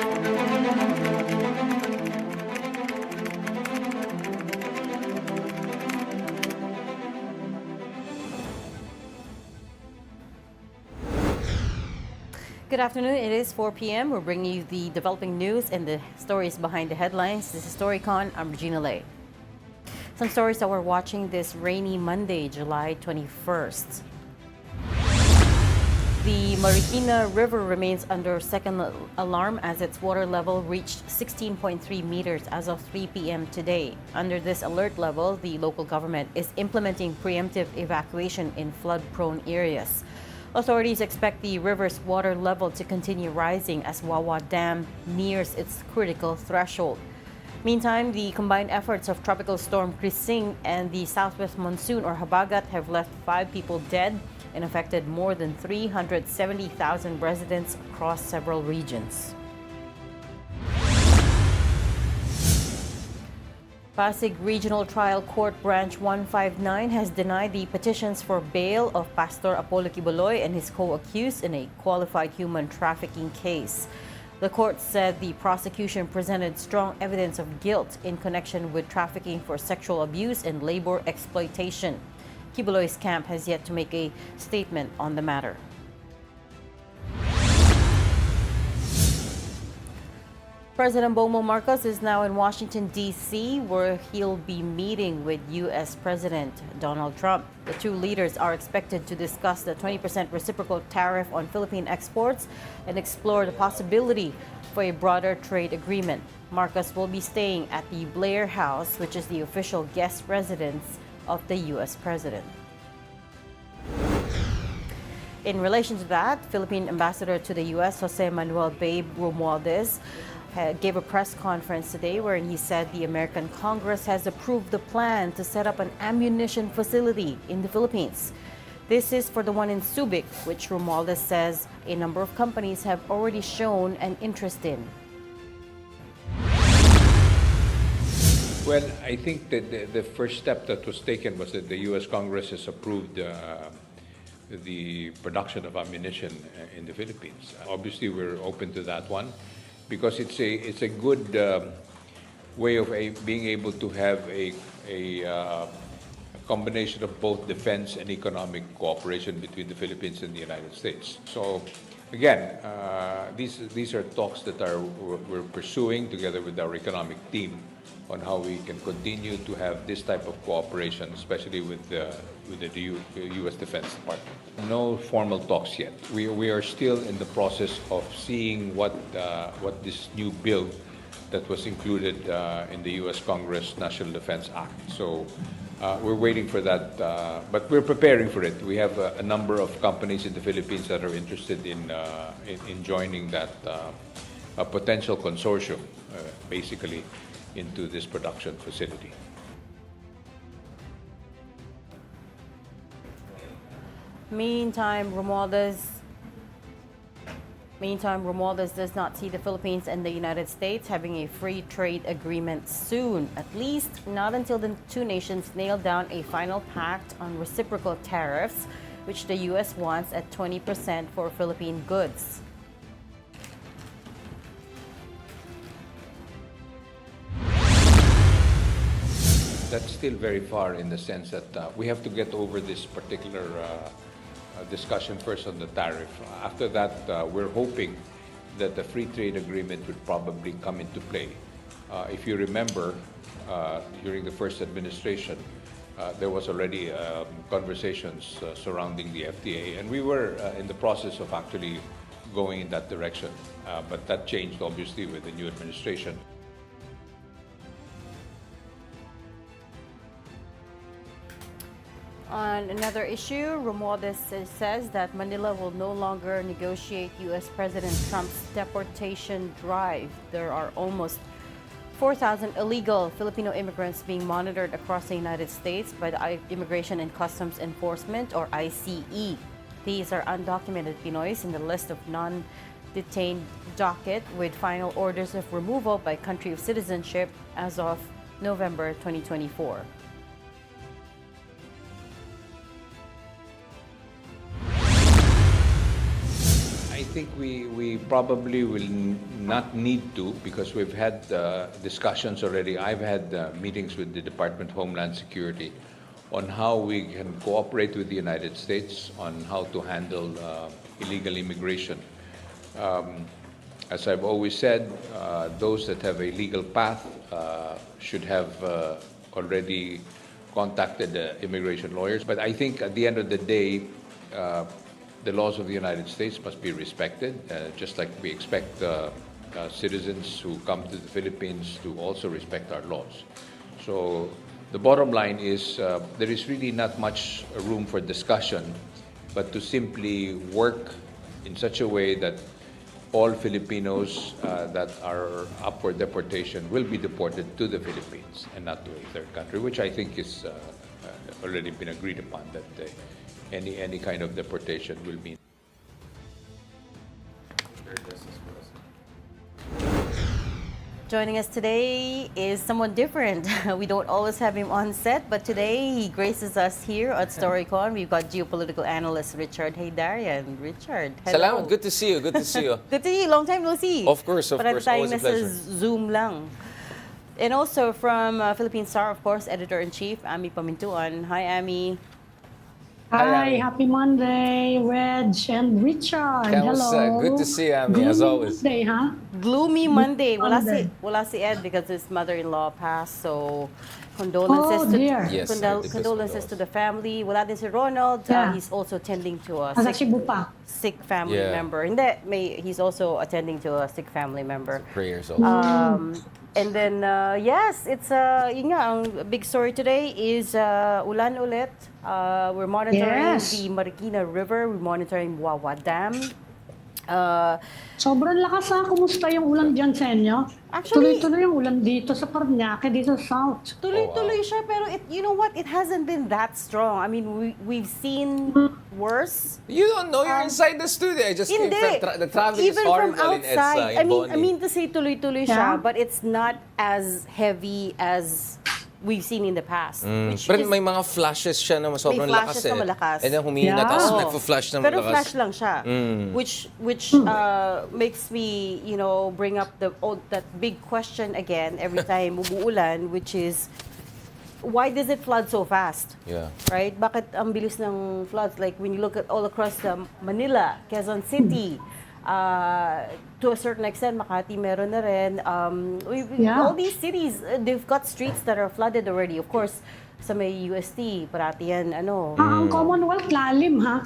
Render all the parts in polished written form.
Good afternoon. It is 4 p.m. We're bringing you the developing news and the stories behind the headlines. This is Storycon. I'm Regina Lay. Some stories that we're watching this rainy Monday, July 21st. The Marikina River remains under second alarm as its water level reached 16.3 meters as of 3 p.m. today. Under this alert level, the local government is implementing preemptive evacuation in flood-prone areas. Authorities expect the river's water level to continue rising as Wawa Dam nears its critical threshold. Meantime, the combined efforts of Tropical Storm Krising and the southwest monsoon or Habagat have left 5 people dead and affected more than 370,000 residents across several regions. Pasig Regional Trial Court Branch 159 has denied the petitions for bail of Pastor Apollo Quiboloy and his co-accused in a qualified human trafficking case. The court said the prosecution presented strong evidence of guilt in connection with trafficking for sexual abuse and labor exploitation. Quiboloy's camp has yet to make a statement on the matter. President Bongbong Marcos is now in Washington, D.C., where he'll be meeting with U.S. President Donald Trump. The two leaders are expected to discuss the 20% reciprocal tariff on Philippine exports and explore the possibility for a broader trade agreement. Marcos will be staying at the Blair House, which is the official guest residence of the U.S. President. In relation to that, Philippine Ambassador to the U.S., Jose Manuel Babe Romualdez, gave a press conference today wherein he said the American Congress has approved the plan to set up an ammunition facility in the Philippines. This is for the one in Subic, which Romualdez says a number of companies have already shown an interest in. Well, I think that the first step that was taken was that the U.S. Congress has approved the production of ammunition in the Philippines. Obviously, we're open to that one, because it's a good way of being able to have a combination of both defense and economic cooperation between the Philippines and the United States. So again, these are talks that we're pursuing together with our economic team on how we can continue to have this type of cooperation, especially with the U.S. Defense Department. No formal talks yet. We are still in the process of seeing what this new bill that was included in the U.S. Congress National Defense Act. So we're waiting for that, but we're preparing for it. We have a number of companies in the Philippines that are interested in joining that potential consortium, basically, into this production facility. Meantime, Romualdez does not see the Philippines and the United States having a free trade agreement soon, at least not until the two nations nail down a final pact on reciprocal tariffs, which the U.S. wants at 20% for Philippine goods. That's still very far in the sense that we have to get over this particular discussion first on the tariff. After that, we're hoping that the free trade agreement would probably come into play. If you remember, during the first administration, there was already conversations surrounding the FTA, and we were in the process of actually going in that direction. But that changed, obviously, with the new administration. On another issue, Romualdez says that Manila will no longer negotiate U.S. President Trump's deportation drive. There are almost 4,000 illegal Filipino immigrants being monitored across the United States by the Immigration and Customs Enforcement, or ICE. These are undocumented Pinoys in the list of non-detained docket with final orders of removal by country of citizenship as of November 2024. I think we probably will not need to, because we've had discussions already. I've had meetings with the Department of Homeland Security on how we can cooperate with the United States on how to handle illegal immigration. As I've always said, those that have a legal path should have already contacted immigration lawyers. But I think at the end of the day, the laws of the United States must be respected, just like we expect citizens who come to the Philippines to also respect our laws. So the bottom line is there is really not much room for discussion, but to simply work in such a way that all Filipinos that are up for deportation will be deported to the Philippines and not to a third country, which I think is already been agreed upon, that any kind of deportation will mean. Joining us today is someone different. We don't always have him on set, but today he graces us here at Storycon. We've got geopolitical analyst Richard Haydarian. Richard, hello. Salamat. Good to see you. Good to see you. Good to see you. Long time no see. Of course, of course. Always a pleasure. Zoom lang. And also from Philippine Star, of course, Editor-in-Chief, Ami Pamintuan. Hi, Ami. Hi, happy Monday, Reg and Richard. Hello. Good to see you, Ami, as always. Monday, huh? Gloomy Monday. Monday. Wala si Ed because his mother-in-law passed, so condolences to Yes, condolences to the family. Wala din si Ronald. Yeah. He's also attending to a Nasa Cebu pa. sick family Yeah. member. He's also attending to a sick family member. Prayers also. And then, yes, it's yun nga, ang big story today is ulan ulit. We're monitoring Yes. the Marikina River. We're monitoring Wawa Dam. Sobrang lakas ha. Kumusta yung ulan dyan sa inyo? Actually- Tuloy-tuloy yung ulan dito sa Paranaque, dito sa South. Tuloy-tuloy siya, pero you know what? It hasn't been that strong. I mean, we've seen worse. You don't know. You're inside the studio. I just came Hindi. from the traffic is Even from horrible in outside. EDSA, I in mean to say tuloy-tuloy siya, Yeah. but it's not as heavy as we've seen in the past. Which Pero is- may mga flashes siya na sobrang lakas flashes na malakas. And then humihina, Yeah. tapos Oo. nagpo-flash na Pero malakas. flash lang siya. Which makes me, bring up that big question again every time umuulan, which is, why does it flood so fast? Yeah. Right? Bakit ang bilis ng floods? Like when you look at all across Manila, Quezon City, to a certain extent, Makati meron na rin. Yeah. All these cities, they've got streets that are flooded already. Of course, sa may UST, parati yan, Ang Commonwealth, lalim ha?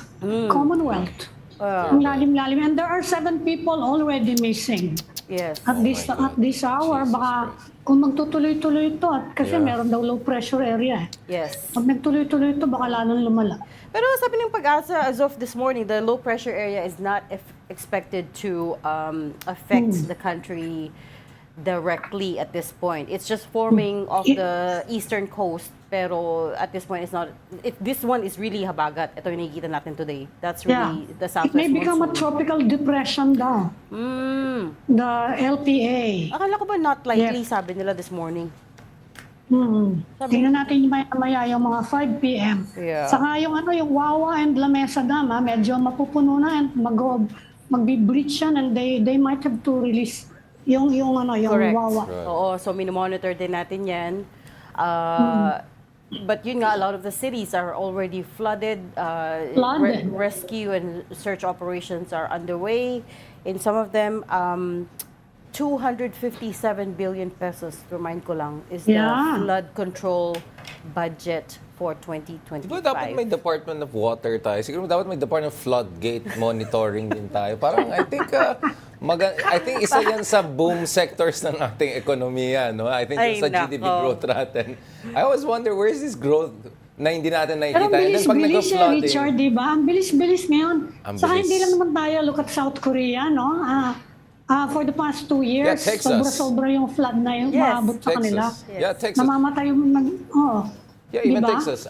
Commonwealth. Ang lalim-lalim. And there are 7 people already missing. Yes. At this hour, baka kung magtutuloy-tuloy ito, at kasi meron daw low pressure area. Yes. Pag nagtuloy-tuloy ito, baka lalong lumala. Pero sabi ng Pag-asa, as of this morning, the low pressure area is not expected to affect the country directly at this point. It's just forming off the eastern coast. Pero at this point, it's not. If this one is really habagat, ito yung nakikita natin today. That's really the It southwest may become a monsoon. tropical depression daw. The LPA. Akala ko ba not likely, sabi nila this morning. Tingnan natin maya yung mga 5 p.m. Yeah. Saka yung yung Wawa and La Mesa Dam, medyo mapupuno na and magbi-breach yan and they might have to release yung Correct. Wawa. Oo, so minomonitor din natin yan. But yun nga, a lot of the cities are already flooded. Flooded. Rescue and search operations are underway. In some of them, 257 billion pesos, remind ko lang, is the Yeah. flood control budget for 2025. Diba dapat may Department of Water tayo? Siguro dapat may Department of Floodgate monitoring din tayo. Parang I think isa yan sa boom sectors ng ating ekonomiya, no? I think Ay, sa GDP nako. growth natin. I always wonder, where is this growth na hindi natin Pero nakikita? ang And then pag bilis-bilis nagka-flooding, Richard, di ba? Ang bilis-bilis ngayon. Ang Saka bilis. hindi lang naman tayo look at South Korea, no? For the past 2 years, Texas. sobra-sobra yung flood na yung Yes. maabot sa kanila. Texas. Yeah, Texas. Namamatay yung Yeah, even Diba? Texas.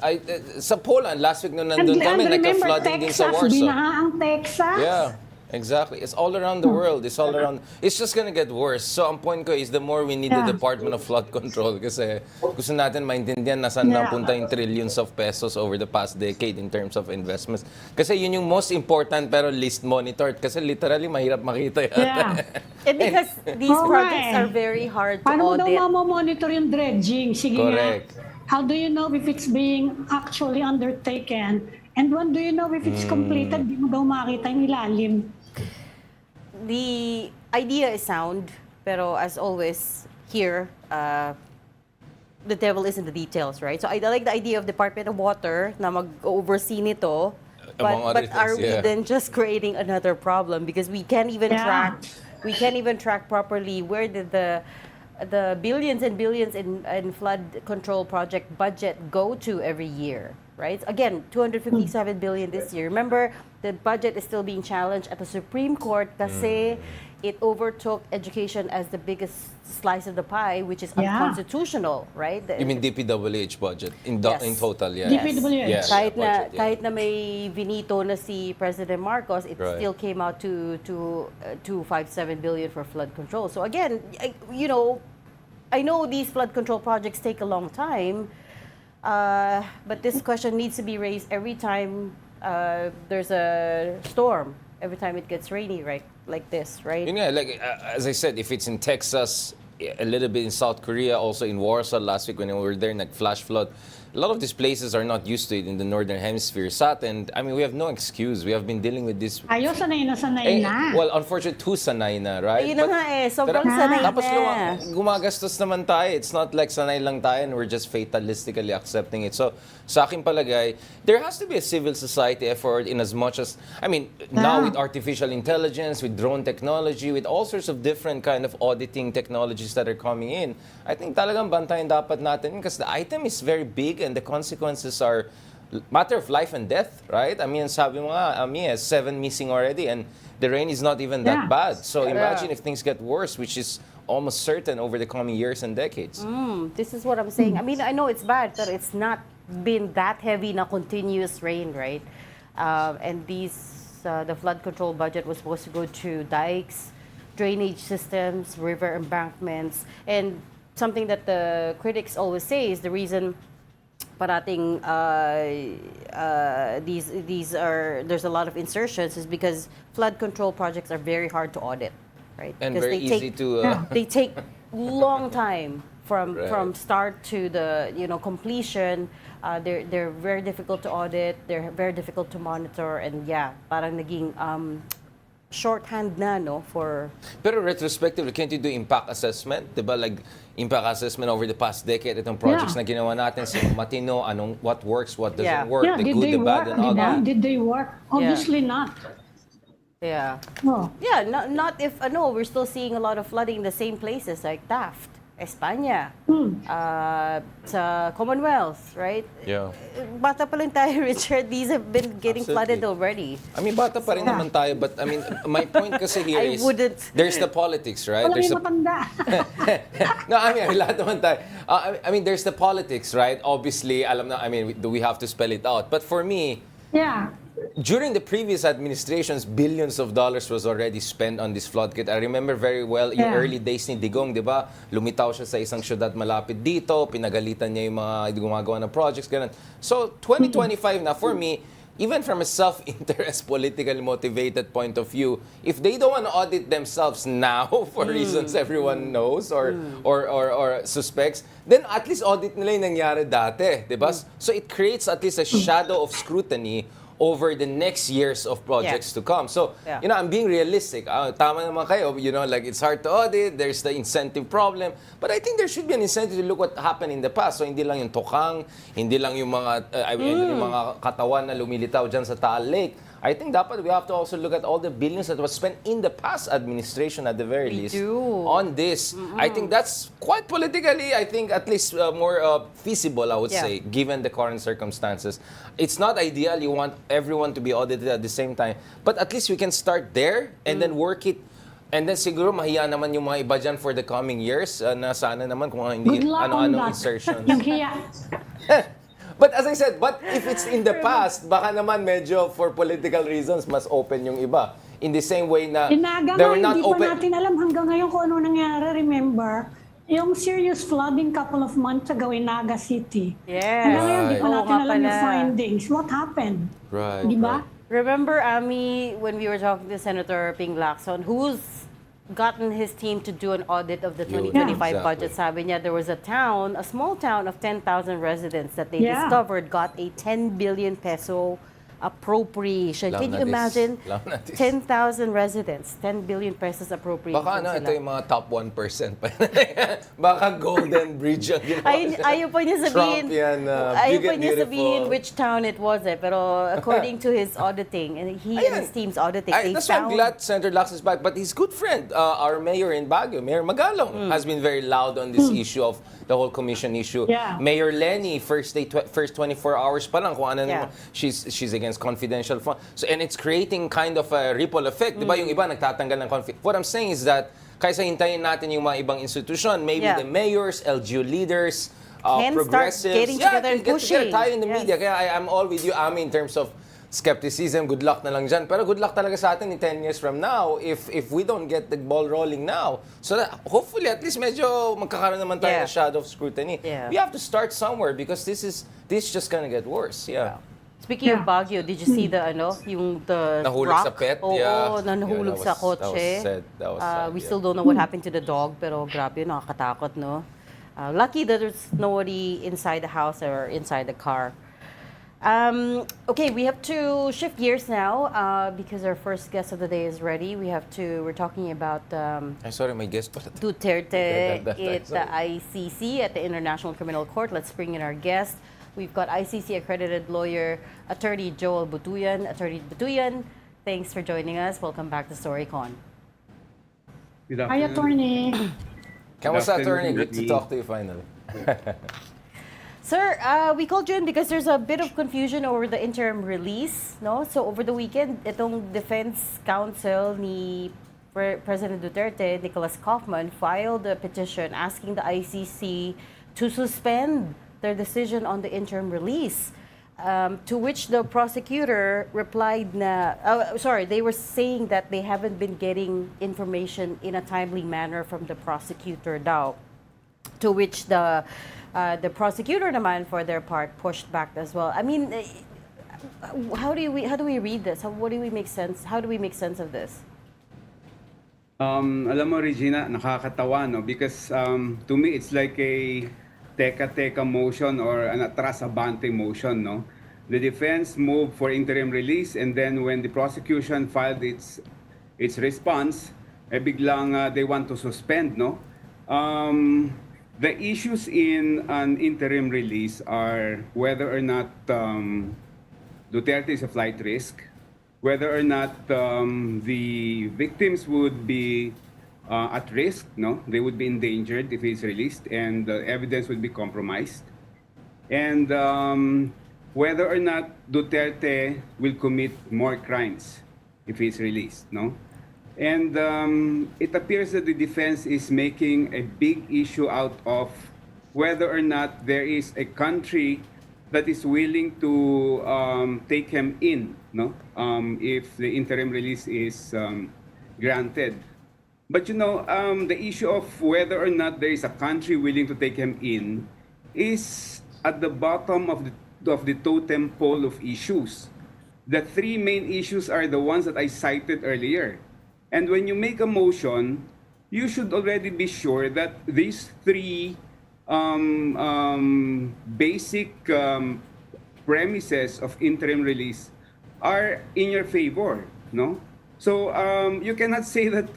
Sa Poland, last week nung And nandun kami, remember, nagka-flooding din sa Texas, Warsaw. binaha ang Texas. Yeah. Exactly. It's all around the world. It's all around. It's just gonna get worse. So ang point ko is the more we need the Yeah. Department of Flood Control kasi gusto natin maintindihan na saan Yeah. napunta yung trillions of pesos over the past decade in terms of investments. Kasi yun yung most important pero least monitored. Kasi literally mahirap makita yan. Yeah. And because these Oo nga projects eh. are very hard to Paano mo daw audit. mamomonitor yung dredging? Sige Correct. nga. How do you know if it's being actually undertaken? And when do you know if it's completed? Di mo daw makita yung ilalim. The idea is sound, pero as always, here, the devil is in the details, right? So I like the idea of Department of Water na mag-oversee nito, Among but other are things, we yeah. then just creating another problem because we can't even Yeah. track properly where did the billions and billions in flood control project budget go to every year, right? Again, 257 billion this year. Remember, the budget is still being challenged at the Supreme Court kasi it overtook education as the biggest slice of the pie, which is Yeah. unconstitutional, right? You mean DPWH budget in Yes. in total? Yeah. DPWH. Yeah, kahit na budget, yeah. kahit na may vinito na si President Marcos, it Right. still came out to 257 billion for flood control. So again, you know, I know these flood control projects take a long time, but this question needs to be raised every time there's a storm, every time it gets rainy, right? Like this, right? Yun nga, like, as I said, if it's in Texas, a little bit in South Korea, also in Warsaw last week when we were there, like flash flood, a lot of these places are not used to it in the Northern Hemisphere. Sa atin, I mean, we have no excuse. We have been dealing with this. Ayaw, sanay na sanay na. Well, unfortunately, too sanay na, right? Ayun na nga eh, sobrang sanay tapos na. gumagastos naman tayo. It's not like sanay lang tayo and we're just fatalistically accepting it. So, sa aking palagay, there has to be a civil society effort in as much as, I mean, now with artificial intelligence, with drone technology, with all sorts of different kind of auditing technologies that are coming in, I think talagang bantayan dapat natin because the item is very big and the consequences are matter of life and death, right? I mean, sabi mo nga, 7 missing already and the rain is not even that Yeah. bad. So imagine if things get worse, which is almost certain over the coming years and decades. This is what I'm saying. I mean, I know it's bad, but it's not been that heavy na continuous rain, right? And the flood control budget was supposed to go to dikes, drainage systems, river embankments, and something that the critics always say is the reason parating there's a lot of insertions is because flood control projects are very hard to audit, right? And Because very easy to... they take long time from Right. start to the completion. They're very difficult to audit. They're very difficult to monitor, and yeah, parang naging shorthand na no for. Pero retrospectively, can't you do impact assessment? Diba? Like, impact assessment over the past decade, itong projects Yeah. na ginawa natin, sa matino, what works, what doesn't Yeah. work, the did good, they the bad, work? and ugly. Did they work? Obviously not. Yeah. Oh. Yeah, not if we're still seeing a lot of flooding in the same places like Taft, España, sa Commonwealth, right? Yeah. Bata pa lang tayo, Richard. These have been getting flooded Absolutely. already. I mean, bata pa rin naman tayo, but I mean, my point kasi here I is, wouldn't. there's the politics, right? Wala There's yung matanda. No, I mean, lahat naman tayo. I mean, there's the politics, right? Obviously, alam na, I mean, do we have to spell it out? But for me, Yeah. during the previous administrations, billions of dollars was already spent on this flood kit. I remember very well yung Yeah. early days ni Digong, di ba? Lumitaw siya sa isang syudad malapit dito, pinagalitan niya yung mga gumagawa ng projects, ganun. So, 2025 na, for me, even from a self-interest, politically motivated point of view, if they don't want to audit themselves now for reasons everyone knows or suspects, then at least audit nila yung nangyari dati, di ba? So it creates at least a shadow of scrutiny over the next years of projects to come. So, Yeah. I'm being realistic. Tama naman kayo, like it's hard to audit, there's the incentive problem, but I think there should be an incentive to look what happened in the past. So, hindi lang yung tukang, hindi lang yung mga, yung mga katawan na lumilitaw dyan sa Taal Lake. I think dapat we have to also look at all the billions that was spent in the past administration at the very least do. on this. I think that's quite politically, I think at least more feasible, I would Yeah. say, given the current circumstances. It's not ideal. You want everyone to be audited at the same time. But at least we can start there and then work it. And then siguro mahiya naman yung mga iba dyan for the coming years na sana naman kung hindi Good luck on ano-ano that. insertions. Yung hiya. But as I said, but if it's in the past, baka naman medyo for political reasons mas open yung iba. in the same way na Inaga they nga, were not hindi pa open. natin alam hanggang ngayon kung ano nangyari. Remember, yung serious flooding couple of months ago in Naga City. Yes. Hanggang ngayon, di pa Oo natin nga alam yung pala. findings. What happened? Right. Di ba? Remember, Ami, when we were talking to Senator Ping Lacson, who's gotten his team to do an audit of the 2025 Yeah. budget? Sabi niya, there was a small town of 10,000 residents that they Yeah. discovered got a 10 billion peso appropriation. Alam Can you na this. imagine? Alam na this. 10,000 residents, 10 billion pesos appropriation Baka ano, sila. ito yung mga top 1% pa. Baka Golden Bridge ang ginawa. Ayaw pa niya sabihin, Trump yan, ayaw big pa and niya beautiful. sabihin which town it was Pero according to his auditing, and he and his team's auditing, they That's why I'm found... glad Senator Lax is back. But his good friend, our mayor in Baguio, Mayor Magalong, has been very loud on this issue of the whole commission issue. Yeah. Mayor Lenny, first 24 hours pa lang kung ano Yeah. naman, she's against confidential fund. So, and it's creating kind of a ripple effect. Di ba yung iba nagtatanggal ng What I'm saying is that kaysa hintayin natin yung mga ibang institusyon, maybe Yeah. the mayors, LGU leaders, Can start progressives. getting together and get pushing. together tayo in the Yes. media. Kaya I'm all with you, Ami, in terms of skepticism. Good luck na lang dyan. Pero good luck talaga sa atin in 10 years from now if we don't get the ball rolling now. So that hopefully at least medyo magkakaroon naman tayo Yeah. ng shadow of scrutiny. Yeah. We have to start somewhere because this is just gonna get worse. Yeah. Speaking of Yeah. Baguio, did you see the yung the Nahulog rock? sa pet? Oo, Yeah. nahulog Yeah, sa that was kotse. sad. That was sad, We yeah. still don't know what happened to the dog, pero grabe, nakakatakot, no? Lucky that there's nobody inside the house or inside the car. Okay, we have to shift gears now because our first guest of the day is ready. We're talking about Ay, sorry, may guest pala. Duterte That- at the sorry. ICC, at the International Criminal Court. Let's bring in our guest. We've got ICC accredited lawyer, Attorney Joel Butuyan. Attorney Butuyan, thanks for joining us. Welcome back to Storycon. Good Hi, afternoon. attorney. Kamusta, Good attorney? afternoon, Good to Ricky. talk to you finally. Sir, we called you in because there's a bit of confusion over the interim release, no? So over the weekend, itong defense counsel ni President Duterte, Nicholas Kaufman, filed a petition asking the ICC to suspend their decision on the interim release. To which the prosecutor replied they were saying that they haven't been getting information in a timely manner from the prosecutor daw. To which the prosecutor naman for their part pushed back as well. I mean, how do we read this? How do we make sense of this? Alam mo, Regina, nakakatawa, no? Because to me, it's like a teka-teka motion or an atras abante motion, no? The defense moved for interim release, and then when the prosecution filed its response, biglang they want to suspend, no? The issues in an interim release are whether or not Duterte is a flight risk, whether or not the victims would be at risk, no? They would be endangered if he's released, and the evidence would be compromised. And whether or not Duterte will commit more crimes if he's released, no? And it appears that the defense is making a big issue out of whether or not there is a country that is willing to take him in, no? If the interim release is granted. But you know, the issue of whether or not there is a country willing to take him in is at the bottom of the totem pole of issues. The three main issues are the ones that I cited earlier. And when you make a motion, you should already be sure that these three basic premises of interim release are in your favor, no? So you cannot say that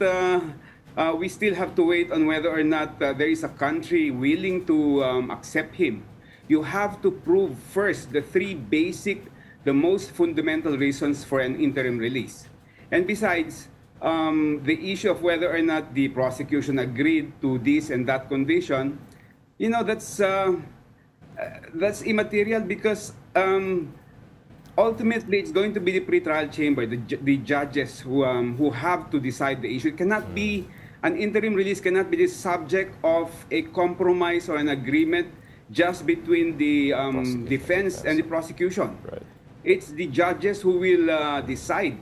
we still have to wait on whether or not there is a country willing to accept him. You have to prove first the three basic, the most fundamental reasons for an interim release. And besides, the issue of whether or not the prosecution agreed to this and that condition, you know, that's immaterial because ultimately it's going to be the pretrial chamber, the judges who have to decide the issue. It cannot be, an interim release cannot be the subject of a compromise or an agreement just between the defense and the prosecution. Right. It's the judges who will decide.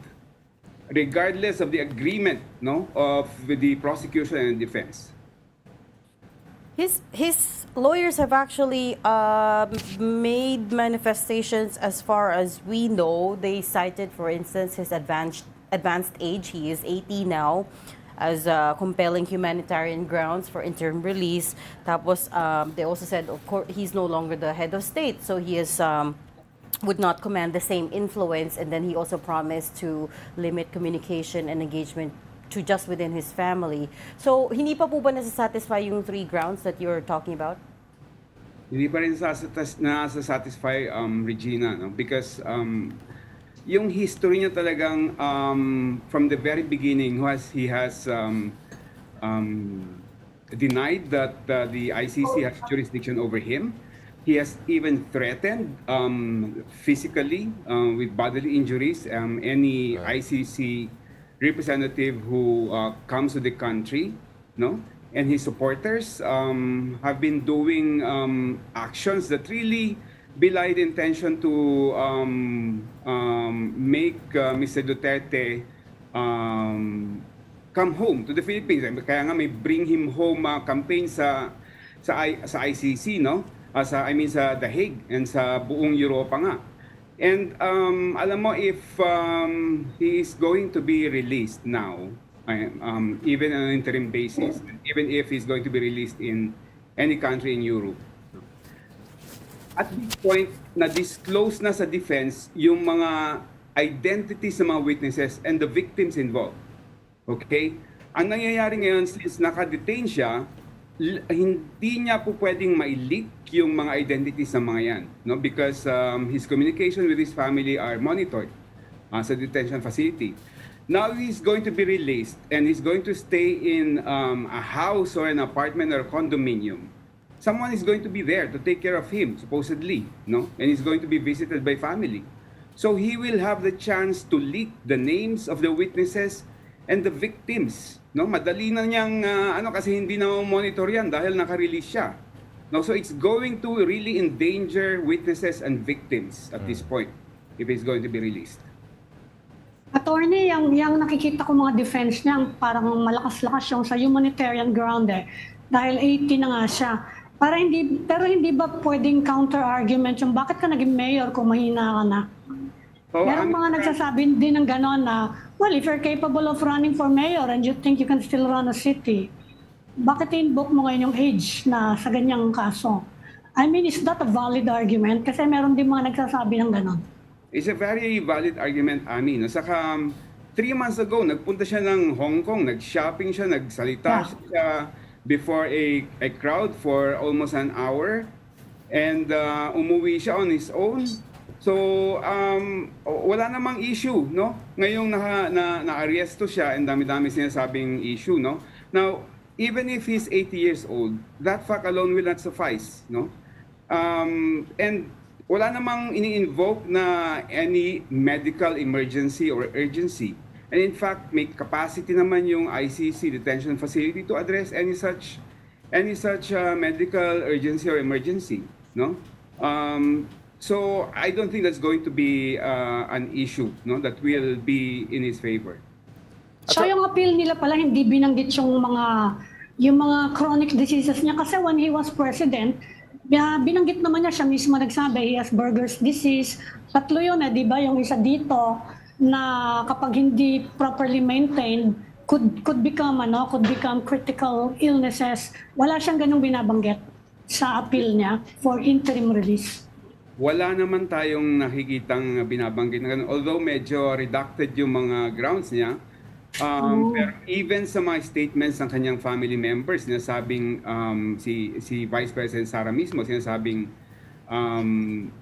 regardless of the agreement, no, of the prosecution and defense. His lawyers have actually made manifestations as far as we know. They cited, for instance, his advanced age. He is 80 now, as compelling humanitarian grounds for interim release. Tapos, they also said, of course, he's no longer the head of state, so he is would not command the same influence. And then he also promised to limit communication and engagement to just within his family. So, hindi pa po ba nasa-satisfy yung 3 grounds that you're talking about? Hindi pa rin nasa-satisfy, Regina, no? Because yung history niya talagang from the very beginning, he has denied that the ICC has jurisdiction over him. He has even threatened physically with bodily injuries any ICC representative who comes to the country, no? And his supporters have been doing actions that really belie the intention to make Mr. Duterte come home to the Philippines. Kaya nga may Bring Him Home campaign sa ICC, no? Sa The Hague and sa buong Europa nga. And alam mo, if he is going to be released now, even on an interim basis, even if he's going to be released in any country in Europe, at this point, na-disclose na sa defense yung mga identities ng mga witnesses and the victims involved. Okay? Ang nangyayari ngayon, since naka-detain siya, hindi niya po pwedeng ma-leak yung mga identities ng mga yan, no? Because his communication with his family are monitored sa detention facility. Now he's going to be released and he's going to stay in a house or an apartment or a condominium. Someone is going to be there to take care of him, supposedly, no? And he's going to be visited by family. So he will have the chance to leak the names of the witnesses and the victims. No, madali na niyang kasi hindi na monitor yan dahil naka-release siya. No, so it's going to really endanger witnesses and victims at this point if he's going to be released. Attorney, yung nakikita ko mga defense niya, parang malakas-lakas yung sa humanitarian ground Dahil 80 na nga siya. Pero hindi ba pwedeng counter-argument yung bakit ka naging mayor kung mahina ka na? Merong mga nagsasabi din ng gano'n na, well, if you're capable of running for mayor and you think you can still run a city, bakit invoke mo ngayon yung age na sa ganyang kaso? I mean, is that a valid argument? Kasi meron din mga nagsasabi ng gano'n. It's a very valid argument, Ami. Saka 3 months ago, nagpunta siya ng Hong Kong, nag-shopping siya, nagsalita siya before a crowd for almost an hour. And umuwi siya on his own. So, wala namang issue, no? Ngayong na-arresto siya and dami-dami sinasabing issue, no? Now, even if he's 80 years old, that fact alone will not suffice, no? And wala namang ini-invoke na any medical emergency or urgency. And in fact, may capacity naman yung ICC detention facility to address any such medical urgency or emergency, no? So I don't think that's going to be an issue, no, that will be in his favor. So yung appeal nila pala hindi binanggit yung mga chronic diseases niya kasi when he was president, binanggit naman niya, siya mismo nagsabi, he has Buerger's disease. 3 yun di ba? Yung isa dito na kapag hindi properly maintained could become critical illnesses. Wala siyang ganung binabanggit sa appeal niya for interim release. Wala naman tayong nakikitang binabanggit na ganun. Although medyo redacted yung mga grounds niya, pero even sa mga statements ng kanyang family members, sinasabing si Vice President Sara mismo, sinasabing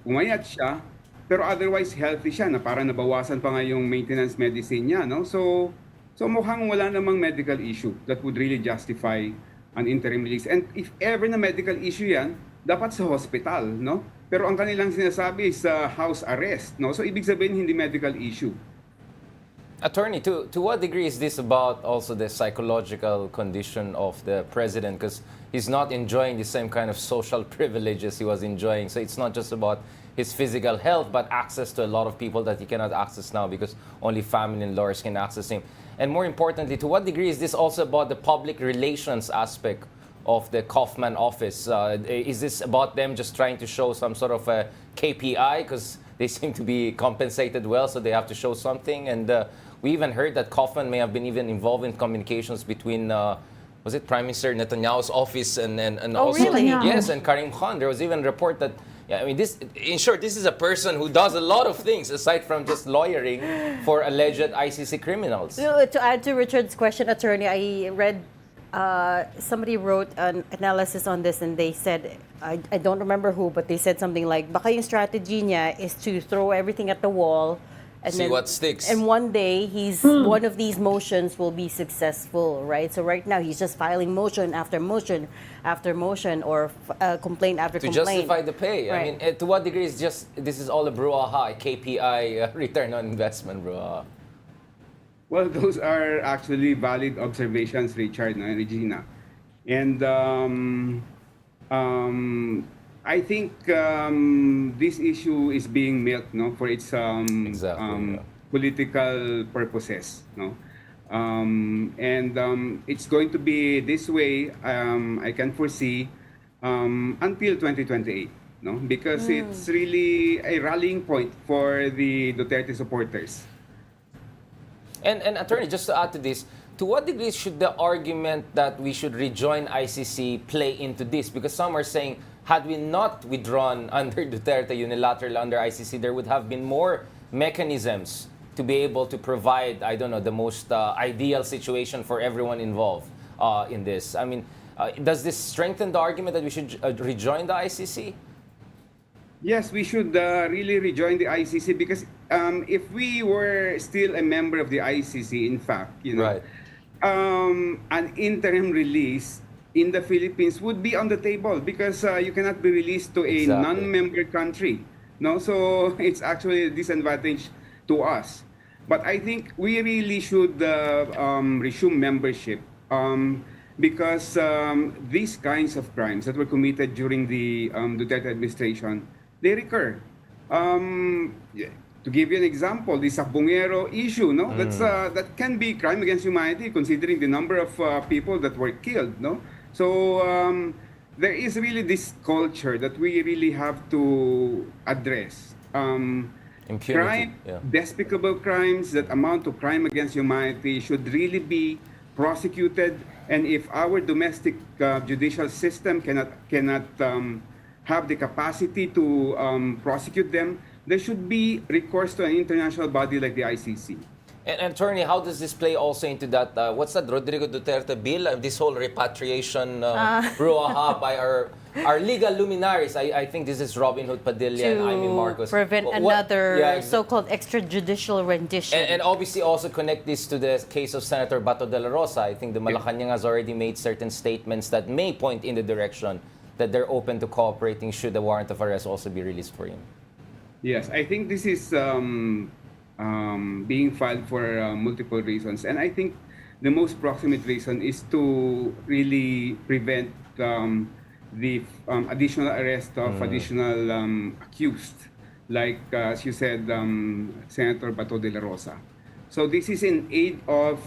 umayat siya, pero otherwise healthy siya, na parang nabawasan pa nga yung maintenance medicine niya, no? So mukhang wala namang medical issue that would really justify an interim release. And if ever na medical issue yan, dapat sa hospital, no? Pero ang kanilang sinasabi is house arrest, no? So ibig sabihin hindi medical issue. Attorney, to what degree is this about also the psychological condition of the president? Because he's not enjoying the same kind of social privileges he was enjoying. So it's not just about his physical health, but access to a lot of people that he cannot access now because only family and lawyers can access him. And more importantly, to what degree is this also about the public relations aspect of the Kaufman office? Is this about them just trying to show some sort of a KPI because they seem to be compensated well, so they have to show something? And we even heard that Kaufman may have been even involved in communications between, was it Prime Minister Netanyahu's office and also, really? yes, and Karim Khan. There was even a report that, yeah, I mean, this, in short, this is a person who does a lot of things aside from just lawyering for alleged ICC criminals. So, to add to Richard's question, attorney, I read somebody wrote an analysis on this, and they said, I don't remember who, but they said something like, baka yung strategy niya is to throw everything at the wall and See what sticks. And one day, one of these motions will be successful, right? So right now, he's just filing motion after motion after motion, or complaint after To complaint. justify the pay. Right. I mean, to what degree is just, this is all a brouhaha, a KPI, return on investment brouhaha? Well, those are actually valid observations, Richard and Regina. And I think this issue is being milked, no, for its Exactly, yeah. political purposes, no. It's going to be this way. I can foresee until 2028, no, because it's really a rallying point for the Duterte supporters. And attorney, just to add to this, to what degree should the argument that we should rejoin ICC play into this? Because some are saying, had we not withdrawn under Duterte unilateral under ICC, there would have been more mechanisms to be able to provide, I don't know, the most ideal situation for everyone involved in this. I mean, does this strengthen the argument that we should rejoin the ICC? Yes, we should really rejoin the ICC, because if we were still a member of the ICC, in fact, you know, Right. An interim release in the Philippines would be on the table, because you cannot be released to a Exactly. non-member country. No, so it's actually a disadvantage to us. But I think we really should resume membership, because these kinds of crimes that were committed during the Duterte administration, they recur. To give you an example, the Sabongero issue, no, that can be crime against humanity, considering the number of people that were killed, no. So there is really this culture that we really have to address. Impunity, Crime, yeah. despicable crimes that amount to crime against humanity should really be prosecuted. And if our domestic judicial system cannot have the capacity to prosecute them, there should be recourse to an international body like the ICC. And attorney, how does this play also into that, what's that, Rodrigo Duterte bill? This whole repatriation brouhaha by our legal luminaries. I think this is Robin Hood Padilla and Amy Marcos. To prevent another so-called extrajudicial rendition. And obviously also connect this to the case of Senator Bato de la Rosa. I think the Malacanang has already made certain statements that may point in the direction that they're open to cooperating should the warrant of arrest also be released for him. Yes, I think this is being filed for multiple reasons. And I think the most proximate reason is to really prevent the additional arrest of additional accused, like, as you said, Senator Bato de la Rosa. So this is in aid of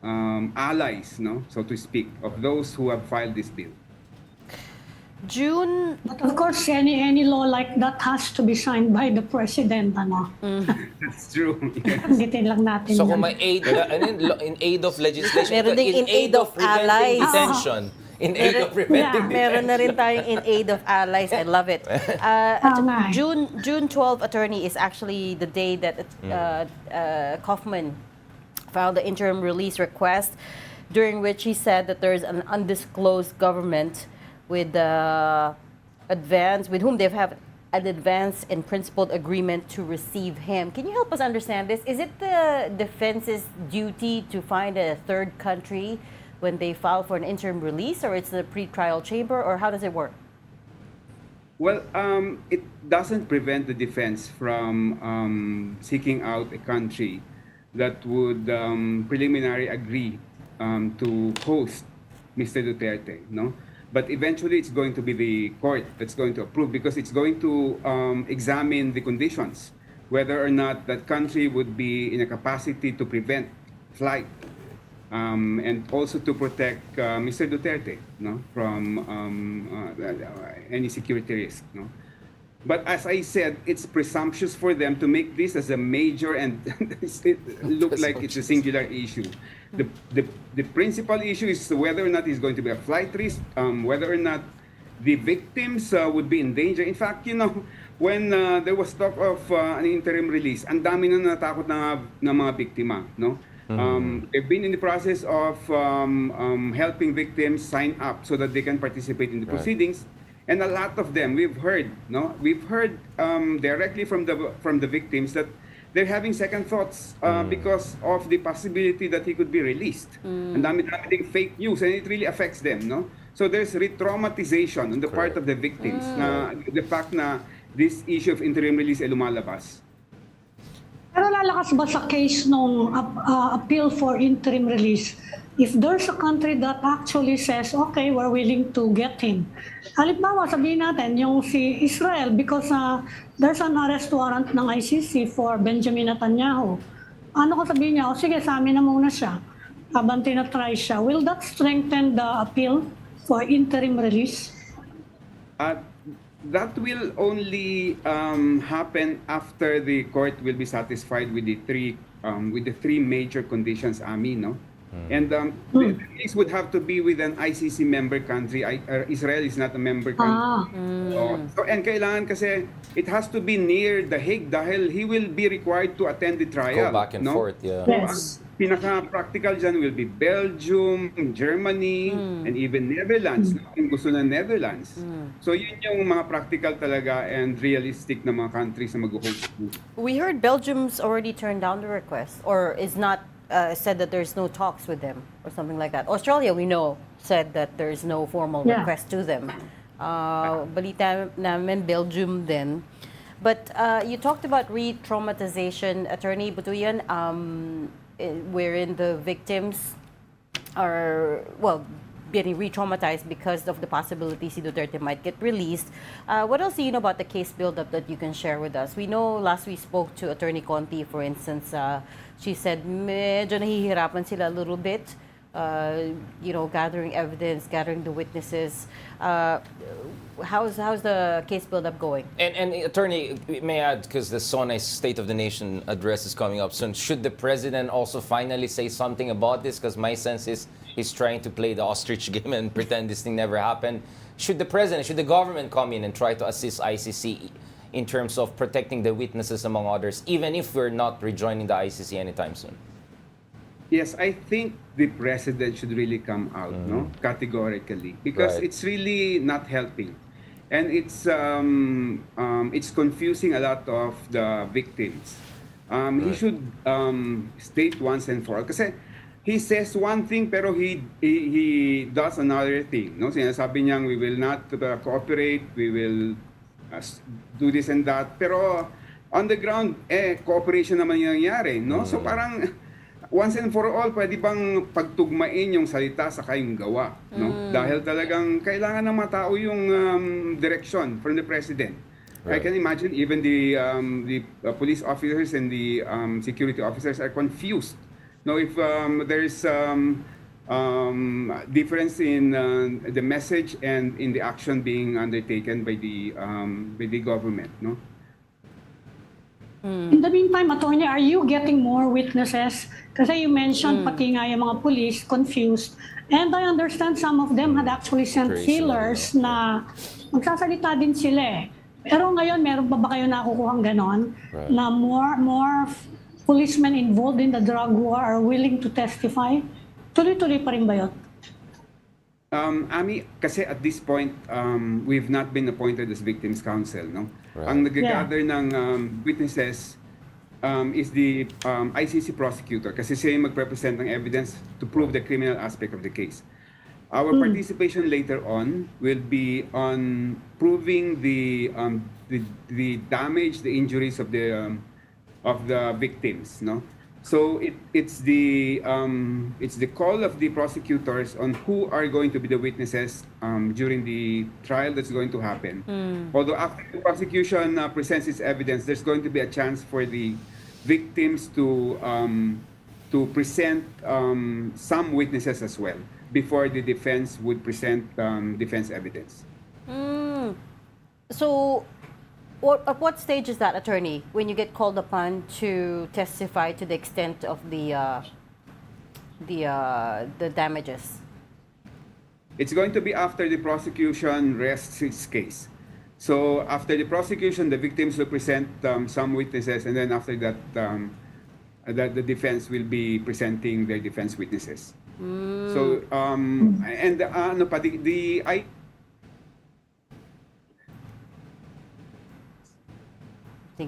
allies, no, so to speak, of those who have filed this bill. June. But of course, any law like that has to be signed by the president, ano? That's true. Yes. Banditin lang natin So yan. kung may aid, in aid of legislation, Meron ding in aid of preventing allies. detention, in aid of preventing Meron na rin tayong in aid of allies. I love it. Tama. June 12, attorney, is actually the day that Kaufman filed the interim release request, during which he said that there is an undisclosed government with whom they have an advance and principled agreement to receive him. Can you help us understand this? Is it the defense's duty to find a third country when they file for an interim release, or it's the pre-trial chamber, or how does it work? Well, it doesn't prevent the defense from seeking out a country that would preliminarily agree to host Mr. Duterte, no? But eventually, it's going to be the court that's going to approve because it's going to examine the conditions, whether or not that country would be in a capacity to prevent flight and also to protect Mr. Duterte, no, from any security risk. No? But as I said, it's presumptuous for them to make this as a major and it look like it's a singular issue. The principal issue is whether or not it's going to be a flight risk, whether or not the victims would be in danger. In fact, you know, when there was talk of an interim release, ang dami na natakot na mga biktima, no? They've been in the process of helping victims sign up so that they can participate in the proceedings. And a lot of them, we've heard directly from the victims that they're having second thoughts because of the possibility that he could be released. And dami ding fake news, and it really affects them, no? So there's re-traumatization on the part of the victims na the fact na this issue of interim release ay lumalabas. Pero lalakas ba sa case nung appeal for interim release? If there's a country that actually says, okay, we're willing to get him. Halimbawa, sabihin natin, yung si Israel, because there's an arrest warrant ng ICC for Benjamin Netanyahu. Ano ko sabihin niya, o sige, sa amin na muna siya. Habang tinatry siya. Will that strengthen the appeal for interim release? That will only happen after the court will be satisfied with the three major conditions, Ami, no? And the release would have to be with an ICC member country. Israel is not a member country. So, and kailangan kasi it has to be near The Hague dahil he will be required to attend the trial. Go back and forth, yeah. Yes. Pinaka-practical dyan will be Belgium, Germany, and even Netherlands. Kung gusto ng Netherlands. So yun yung mga practical talaga and realistic na mga countries na mag-host. We heard Belgium's already turned down the request or is not said that there's no talks with them or something like that. Australia, we know, said that there's no formal request to them. Balita namin, Belgium din. But you talked about re-traumatization, Attorney Butuyan, wherein the victims are, well, getting re-traumatized because of the possibility si Duterte might get released. What else do you know about the case build-up that you can share with us? We know last we spoke to Attorney Conti, for instance, she said medyo nahihirapan sila a little bit, gathering evidence, gathering the witnesses. How's the case build-up going? And Attorney, may I add, because the SONA's State of the Nation address is coming up soon, should the President also finally say something about this? Because my sense is he's trying to play the ostrich game and pretend this thing never happened. Should the government come in and try to assist ICC in terms of protecting the witnesses, among others, even if we're not rejoining the ICC anytime soon? Yes, I think the President should really come out, no, categorically, because it's really not helping. And it's confusing a lot of the victims. He should state once and for all. Kasi he says one thing pero he does another thing. No? Sinasabi niyang we will not cooperate, we will do this and that. Pero on the ground, cooperation naman yung nangyayari. No? So parang once and for all, pwede bang pagtugmain yung salita sa yung gawa? No? Dahil talagang kailangan ng matao yung direction from the President. Right. I can imagine even the police officers and the security officers are confused. No, if there's difference in the message and in the action being undertaken by the government, no? In the meantime, Attorney, are you getting more witnesses? Kasi you mentioned pati nga yung mga police confused. And I understand some of them had actually sent feelers na magsasalita din sila eh. Pero ngayon, meron pa ba kayo nakukuhang ganon? Right. Na more policemen involved in the drug war are willing to testify? Tuloy-tuloy pa rin ba yun? Ami, kasi at this point, we've not been appointed as victims counsel, no? Right. Ang nag-gather ng witnesses is the ICC prosecutor kasi siya yung mag-represent ng evidence to prove the criminal aspect of the case. Our participation later on will be on proving the damage, the injuries of the victims, no? So it's the call of the prosecutors on who are going to be the witnesses during the trial that's going to happen. Although after the prosecution presents its evidence, there's going to be a chance for the victims to present some witnesses as well before the defense would present defense evidence. So, at what stage is that, attorney, when you get called upon to testify to the extent of the damages? It's going to be after the prosecution rests its case. So after the prosecution, the victims will present some witnesses, and then after that, that the defense will be presenting their defense witnesses. So and ano pa the I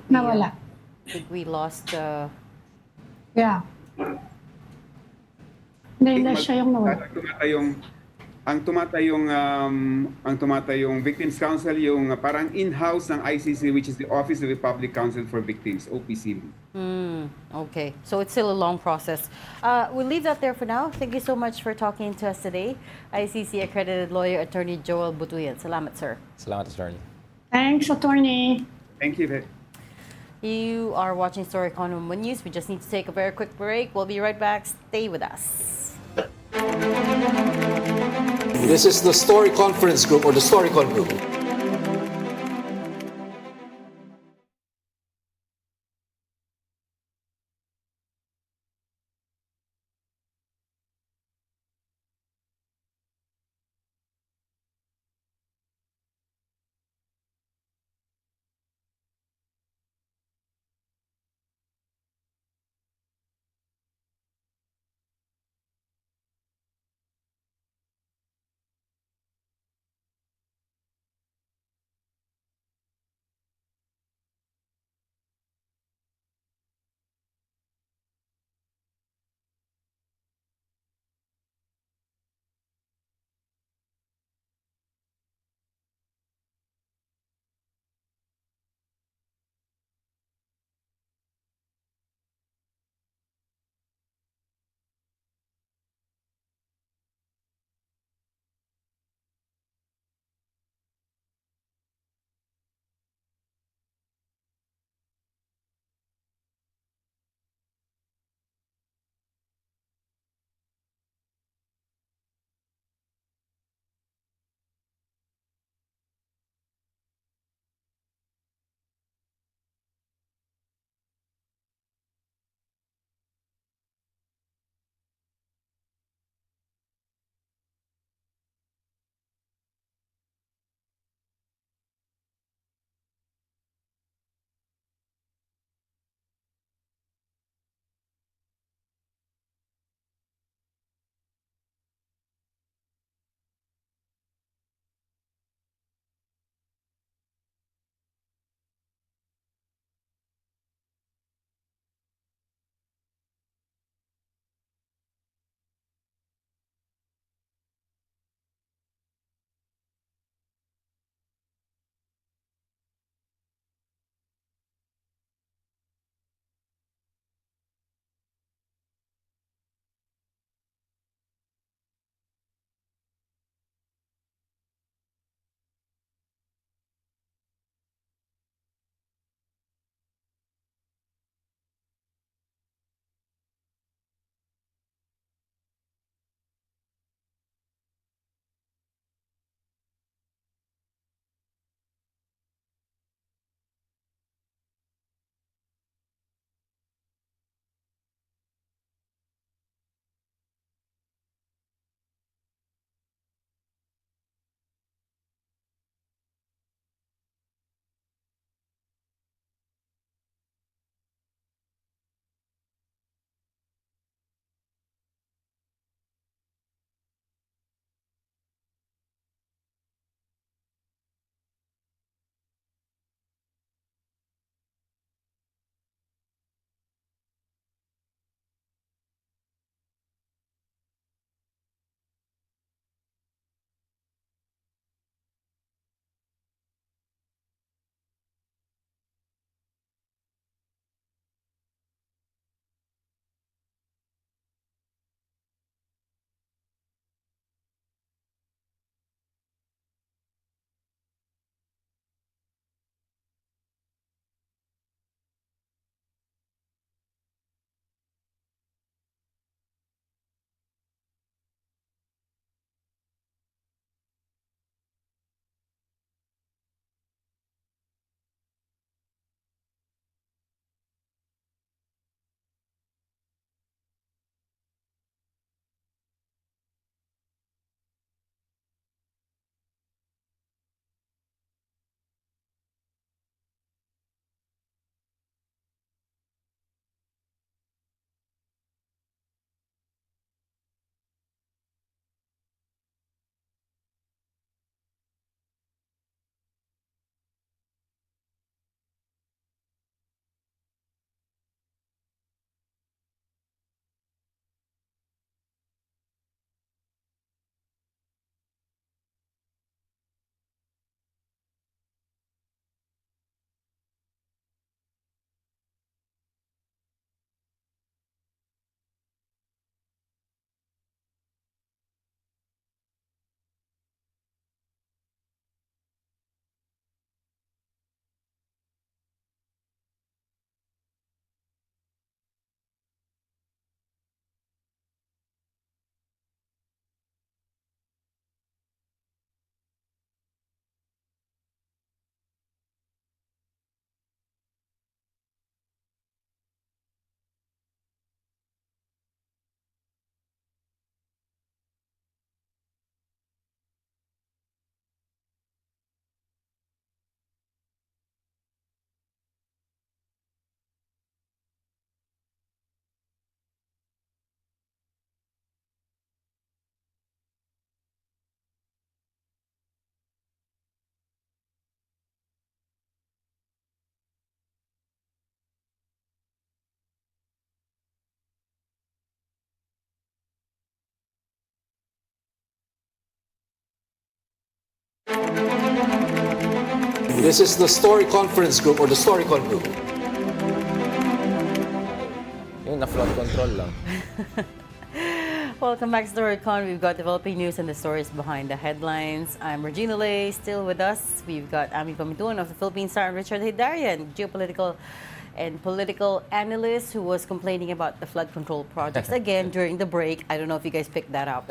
Nawala. think we lost. Yeah. Hindi na siya yung nawala. ang tumatayong Victims Council, yung parang in-house ng ICC, which is the Office of the Public Counsel for Victims, OPCV. Okay, so it's still a long process. We'll leave that there for now. Thank you so much for talking to us today. ICC accredited lawyer, attorney Joel Butuyan. Salamat, sir. Salamat, attorney. Thanks, attorney. Thank you. You are watching Storycon News. We just need to take a very quick break. We'll be right back. Stay with us. This is the Story Conference Group or the Storycon Group. This is the Story Conference Group or the Storycon Group. Yung na-flood control lang. Welcome back to Storycon. We've got developing news and the stories behind the headlines. I'm Regina Lay, still with us. We've got Ami Pamituan of the Philippine Star and Richard Hidarian, geopolitical and political analyst who was complaining about the flood control projects again during the break. I don't know if you guys picked that up.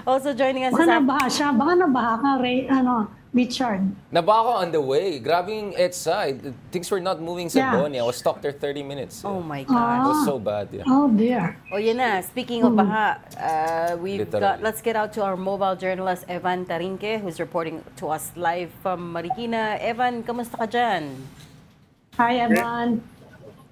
Also joining us Baka is nabaha siya. Baka nabaha ka, Richard. Naba ako on the way. Grabe yung EDSA. Things were not moving sa Yeah. Boni. I was stuck there 30 minutes. Oh my It gosh. was so bad. Yeah. Oh, dear. Oh, yun na. Speaking of baha, we've got, Literally. let's get out to our mobile journalist, Evan Tarinque, who's reporting to us live from Marikina. Evan, kamusta ka dyan? Hi, Evan.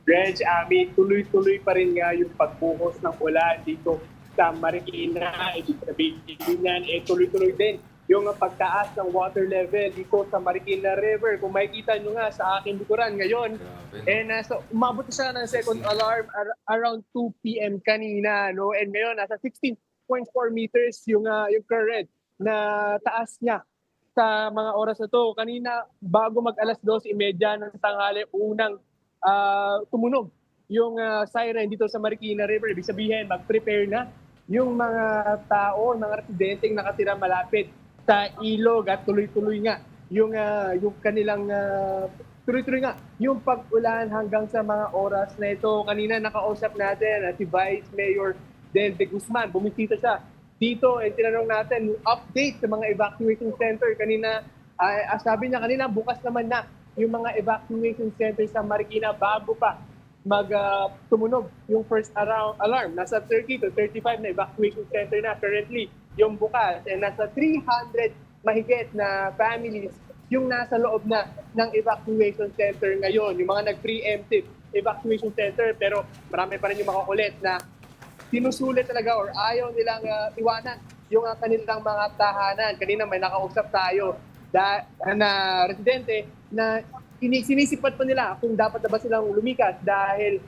Reg, Ami, tuloy-tuloy pa rin nga yung pagbuhos ng ulan dito sa Marikina. Ibig sabihin yan, tuloy-tuloy din yung pagtaas ng water level dito sa Marikina River. Kung makikita nyo nga sa aking likuran ngayon, umabot siya ng second alarm around 2 p.m. kanina. No? And ngayon, nasa 16.4 meters yung current na taas niya sa mga oras na to. Kanina, bago mag-alas 12:30 ng tanghali, unang tumunog yung siren dito sa Marikina River. Ibig sabihin, mag-prepare na yung mga tao, mga residenteng nakatira malapit sa ilog at tuloy-tuloy nga yung kanilang tuloy-tuloy nga yung pag-ulan hanggang sa mga oras na ito. Kanina nakausap natin si Vice Mayor Del de Guzman. Bumisita siya dito and tinanong natin yung update sa mga evacuation center. Kanina, sabi niya kanina bukas naman na yung mga evacuation center sa Marikina bago pa tumunog yung first alarm. Nasa 30 to 35 na evacuation center na currently yung bukas. And nasa 300 mahigit na families yung nasa loob na ng evacuation center ngayon. Yung mga nag-preemptive evacuation center, pero marami pa rin yung makakulit na sinusulit talaga or ayaw nilang iwanan yung kanilang mga tahanan. Kanina may nakausap tayo na residente na sinisipat pa nila kung dapat na ba silang lumikas dahil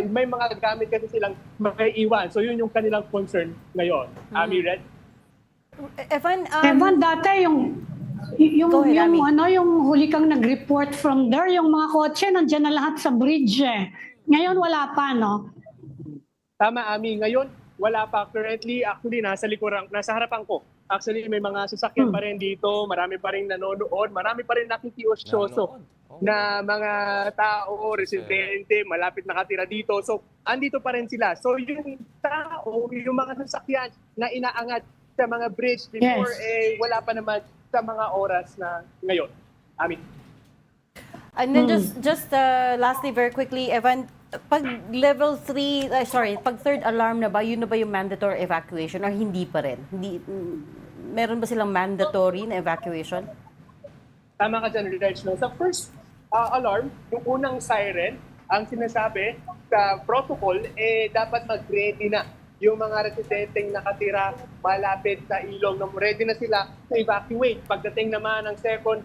may mga gamit kasi silang maiiwan. So yun yung kanilang concern ngayon. Ami, Red? Evan, Evan, dati Go ahead, Ami. yung huli kang nag-report from there, yung mga kotse nandiyan na lahat sa bridge eh. Ngayon wala pa, no? Tama, Ami. Ngayon, wala pa. Currently, actually, nasa harapan ko. Actually, may mga sasakyan pa rin dito. Marami pa rin nanonood. Marami pa rin nakikiosyoso na mga tao, residente, malapit nakatira dito. So, andito pa rin sila. So, yung tao, yung mga sasakyan na inaangat sa mga bridge before, wala pa naman sa mga oras na ngayon. Ami. and then just lastly, very quickly, Evan, pag level 3, pag third alarm na ba, yun na ba yung mandatory evacuation or hindi pa rin? Meron ba silang mandatory na evacuation? Tama ka dyan, Reg. No? Sa first alarm, yung unang siren, ang sinasabi sa protocol, dapat mag-ready na yung mga residenteng nakatira malapit sa ilog. Ready na sila to evacuate. Pagdating naman ng second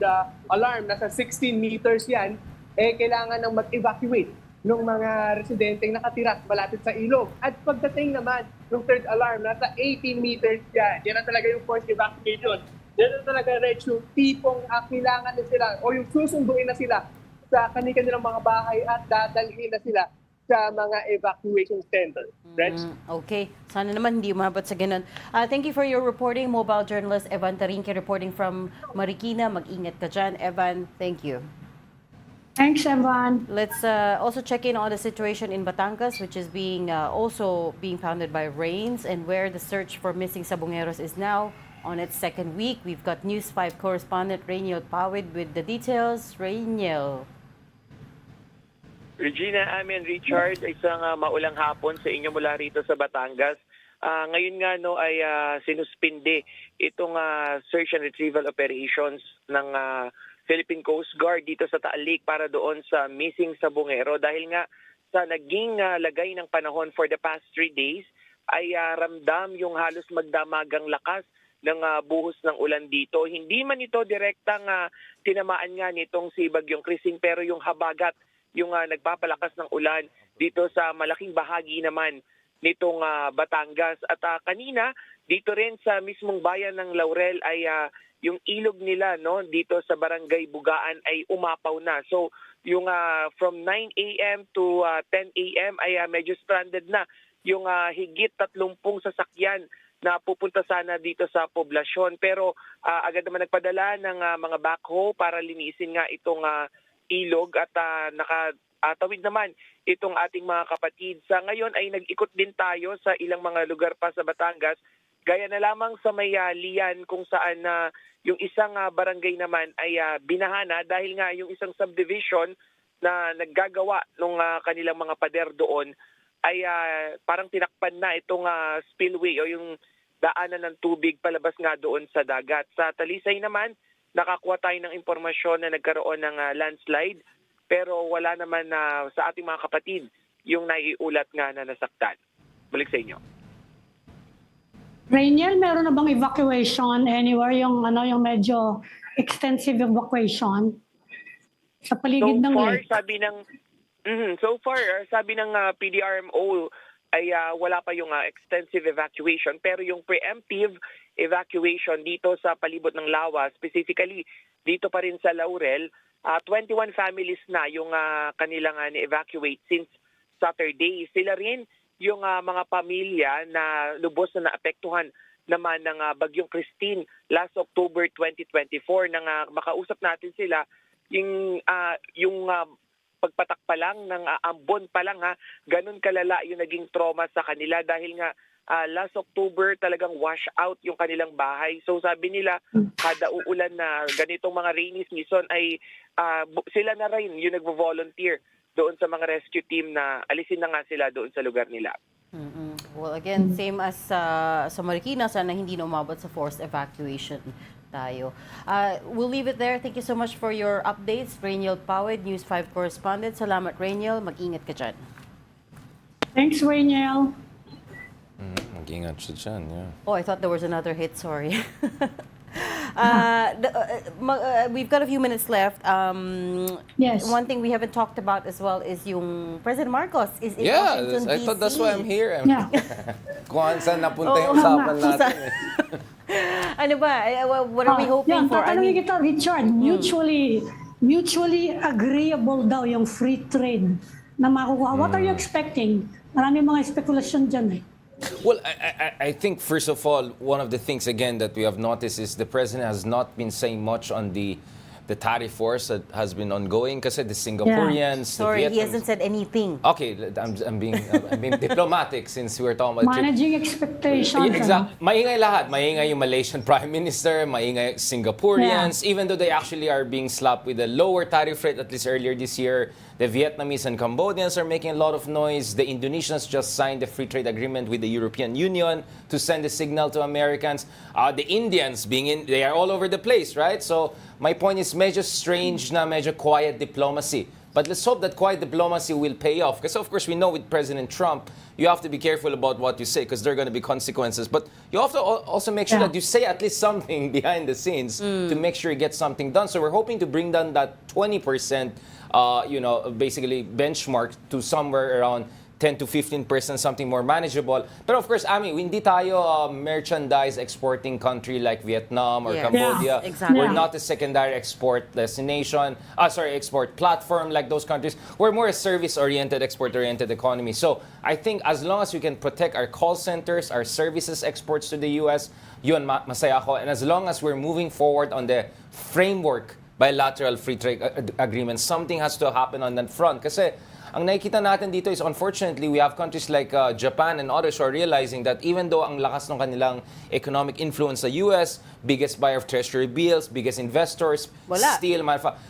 alarm, nasa 16 meters yan, kailangan nang mag-evacuate ng mga residenteng nakatira malapit sa ilog. At pagdating naman ng third alarm, nasa 18 meters yan. Yan na talaga yung forced evacuation. Yan na talaga, Reg, yung tipong kailangan na sila o yung susunduin na sila sa kanilang mga bahay at dadalhin na sila sa mga evacuation center. Reg? Okay. Sana naman hindi umabot sa ganun. Thank you for your reporting. Mobile journalist Evan Tarinque reporting from Marikina. Mag-ingat ka dyan. Evan, thank you. Thanks, Evan. Let's also check in on the situation in Batangas, which is also being pounded by rains, and where the search for missing Sabongeros is now on its second week. We've got News 5 correspondent Rainiel Pawid with the details. Rainiel. Regina, Ami and Richard, isang maulang hapon sa inyo mula rito sa Batangas. Ngayon nga ay sinuspinde itong search and retrieval operations ng Philippine Coast Guard dito sa Taalik para doon sa missing Sabongero dahil nga sa naging lagay ng panahon for the past 3 days ay ramdam yung halos magdamagang lakas ng buhos ng ulan dito. Hindi man ito direktang tinamaan nga nitong si Bagyong Krising pero yung habagat yung nagpapalakas ng ulan dito sa malaking bahagi naman nitong Batangas. At kanina, dito rin sa mismong bayan ng Laurel ay yung ilog nila dito sa Barangay Bugaan ay umapaw na. So yung from 9 a.m. to 10 a.m. ay medyo stranded na yung higit 30 sasakyan na pupunta sana dito sa poblasyon. Pero agad naman nagpadala ng mga backhoe para linisin nga itong ilog at nakatawid naman itong ating mga kapatid. Sa ngayon ay nag-ikot din tayo sa ilang mga lugar pa sa Batangas. Gaya na lamang sa may Lian kung saan yung isang barangay naman ay binahana dahil nga yung isang subdivision na naggagawa ng kanilang mga pader doon ay parang tinakpan na itong spillway o yung daanan ng tubig palabas nga doon sa dagat. Sa Talisay naman, nakakuha tayo ng impormasyon na nagkaroon ng landslide pero wala naman sa ating mga kapatid yung naiulat nga na nasaktan. Balik sa inyo. Rainiel, meron na bang evacuation anywhere, yung medyo extensive evacuation sa paligid ng lake? Sabi ng PDRMO ay wala pa yung extensive evacuation, pero yung preemptive evacuation dito sa palibot ng Lawa, specifically dito pa rin sa Laurel, 21 families na yung kanilang ni-evacuate since Saturday. Sila rin yung mga pamilya na lubos na naapektuhan naman ng Bagyong Christine last October 2024. Nang makausap natin sila, yung pagpatak pa lang ng ambon pa lang ganun kalala yung naging trauma sa kanila dahil nga last October talagang wash out yung kanilang bahay. So sabi nila kada uulan na ganitong mga rainy season ay sila na rin yung nagvo-volunteer doon sa mga rescue team na alisin na nga sila doon sa lugar nila. Well, again, same as sa Marikina, sana hindi na umabot sa forced evacuation tayo. We'll leave it there. Thank you so much for your updates. Rainiel Pawid, News 5 correspondent. Salamat, Rainiel. Mag-ingat ka dyan. Thanks, Rainiel. Mag-ingat siya dyan, yeah. Oh, I thought there was another hit. Sorry. We've got a few minutes left. Yes. One thing we haven't talked about as well is yung President Marcos is in Yeah, Washington, I thought that's why I'm here. Yeah. Kung saan napunta yung usapan natin. Ano ba? What are we hoping for? Tatanungin kita, Richard, mutually agreeable daw yung free trade na makukuha. What are you expecting? Marami mga spekulasyon dyan eh. Well, I think, first of all, one of the things, again, that we have noticed is the president has not been saying much on the tariff wars that has been ongoing. Kasi the Singaporeans, Sorry, the he hasn't said anything. Okay, I'm being diplomatic since we're talking about Managing expectations. Exactly. Maingay lahat. Maingay yung Malaysian Prime Minister, maingay Singaporeans, even though they actually are being slapped with a lower tariff rate, at least earlier this year. The Vietnamese and Cambodians are making a lot of noise. The Indonesians just signed a free trade agreement with the European Union to send a signal to Americans. The Indians they are all over the place, right? So my point is medyo strange na medyo quiet diplomacy. But let's hope that quiet diplomacy will pay off. Because of course we know with President Trump, you have to be careful about what you say because there are going to be consequences. But you have to also make sure that you say at least something behind the scenes to make sure you get something done. So we're hoping to bring down that 20%, basically benchmark to somewhere around 10 to 15%, something more manageable. But of course, Ami, hindi tayo merchandise exporting country like Vietnam or Cambodia. Yeah, exactly. We're not a secondary export destination, export platform like those countries. We're more a service-oriented, export-oriented economy. So I think as long as we can protect our call centers, our services exports to the US, yun, masaya ako. And as long as we're moving forward on the framework bilateral free trade agreement, something has to happen on that front. Kasi ang nakikita natin dito is, unfortunately, we have countries like Japan and others who are realizing that even though ang lakas ng kanilang economic influence sa US, biggest buyer of treasury bills, biggest investors, steel,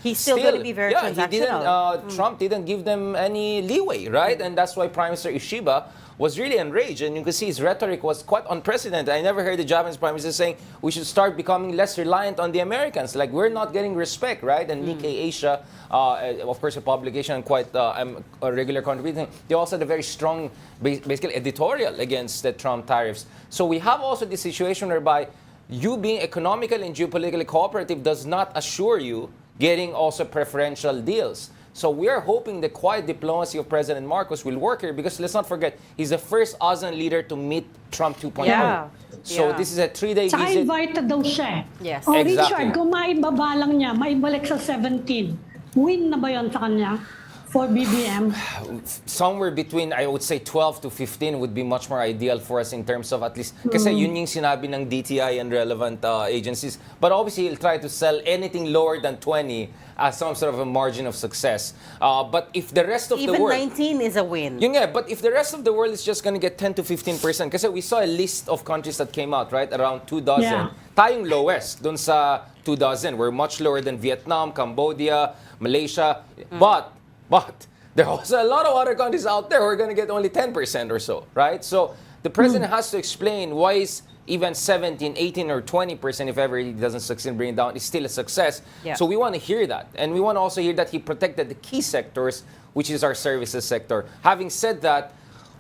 he's still going to be very transactional. Trump didn't give them any leeway, right? And that's why Prime Minister Ishiba was really enraged. And you can see his rhetoric was quite unprecedented. I never heard the Japanese Prime Minister saying we should start becoming less reliant on the Americans. Like, we're not getting respect, right? And Nikkei Asia, of course, a publication, quite a regular contributor, they also had a very strong, basically, editorial against the Trump tariffs. So we have also this situation whereby you being economically and geopolitically cooperative does not assure you getting also preferential deals. So we are hoping the quiet diplomacy of President Marcos will work here because let's not forget, he's the first ASEAN leader to meet Trump 2.0. Yeah. So Yeah. this is a 3-day Tsaka visit. invited daw siya. Yes. O Exactly. Richard, kung maibaba lang niya, maibalik sa 17, win na ba yun sa kanya for BBM? Somewhere between, I would say, 12 to 15 would be much more ideal for us in terms of at least, kasi yun yung sinabi ng DTI and relevant agencies. But obviously, he'll try to sell anything lower than 20 as some sort of a margin of success. But if the rest of Even the world... 19 is a win. Yun nga, but if the rest of the world is just gonna get 10 to 15%, kasi we saw a list of countries that came out, right? Around 2 dozen. Yeah. Tayong lowest dun sa 2 dozen. We're much lower than Vietnam, Cambodia, Malaysia. But there are also a lot of other countries out there who are gonna get only 10% or so, right? So the president has to explain why is even 17, 18, or 20%, if ever he doesn't succeed in bringing it down, is still a success. Yeah. So we want to hear that. And we want to also hear that he protected the key sectors, which is our services sector. Having said that,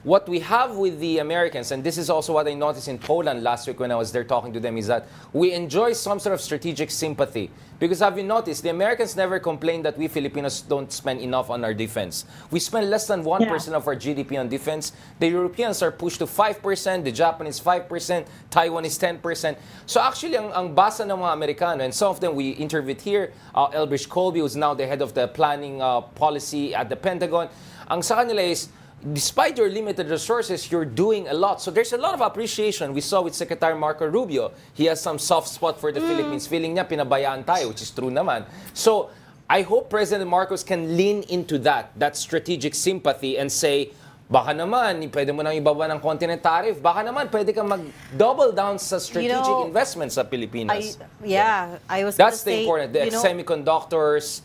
what we have with the Americans, and this is also what I noticed in Poland last week when I was there talking to them, is that we enjoy some sort of strategic sympathy. Because have you noticed, the Americans never complain that we Filipinos don't spend enough on our defense. We spend less than 1% of our GDP on defense. The Europeans are pushed to 5%, the Japanese 5%, Taiwan is 10%. So actually, ang basa ng mga Amerikano, and some of them we interviewed here, Elbridge Colby, who's now the head of the planning policy at the Pentagon, ang sa kanila is, despite your limited resources, you're doing a lot. So there's a lot of appreciation. We saw with Secretary Marco Rubio. He has some soft spot for the Philippines. Feeling niya pinabayaan tayo, which is true naman. So I hope President Marcos can lean into that strategic sympathy and say, baka naman, pwede mo nang ibaba ng konti ng tariff. Baka naman, pwede kang mag-double down sa strategic investments sa Pilipinas. I was That's gonna the say, important. The semiconductors,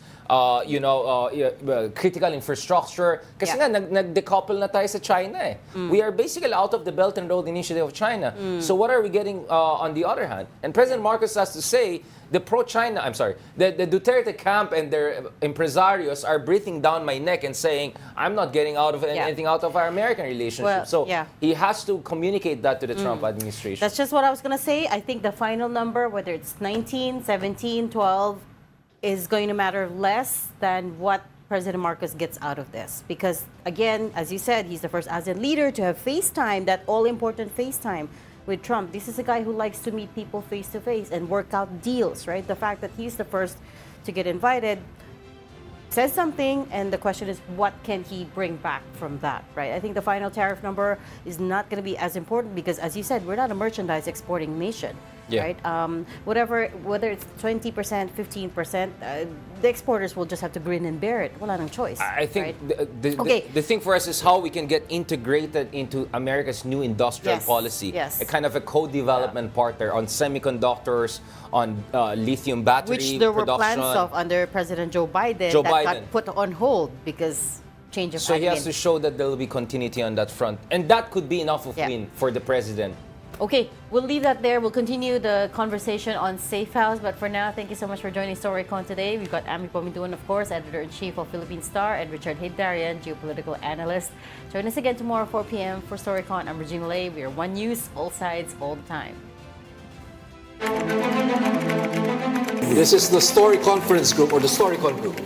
critical infrastructure. Kasi nga, nag-decouple na tayo sa China eh. We are basically out of the Belt and Road Initiative of China. So what are we getting on the other hand? And President Marcos has to say, the Duterte camp and their impresarios are breathing down my neck and saying, I'm not getting anything out of our American relationship. He has to communicate that to the Trump administration. That's just what I was going to say. I think the final number, whether it's 19, 17, 12, is going to matter less than what President Marcos gets out of this. Because, again, as you said, he's the first ASEAN leader to have FaceTime, that all-important FaceTime with Trump. This is a guy who likes to meet people face-to-face and work out deals, right? The fact that he's the first to get invited says something, and the question is, what can he bring back from that, right? I think the final tariff number is not going to be as important because, as you said, we're not a merchandise exporting nation, right? Whether it's 20%, 15%, the exporters will just have to grin and bear it. Wala nang choice. I think right? the thing for us is how we can get integrated into America's new industrial policy. Yes. A kind of a co-development partner on semiconductors, on lithium battery Which there were production. plans of under President Joe Biden got put on hold because change of So he has to show that there will be continuity on that front. And that could be enough of win for the president. Okay, we'll leave that there. We'll continue the conversation on Safe House. But for now, thank you so much for joining Storycon today. We've got Ami Pominduan, of course, Editor-in-Chief of Philippine Star, and Richard Hidarian, Geopolitical Analyst. Join us again tomorrow, 4 p.m. for Storycon. I'm Regina Lay. We are One News, all sides, all the time. This is the Story Conference Group or the Storycon Group.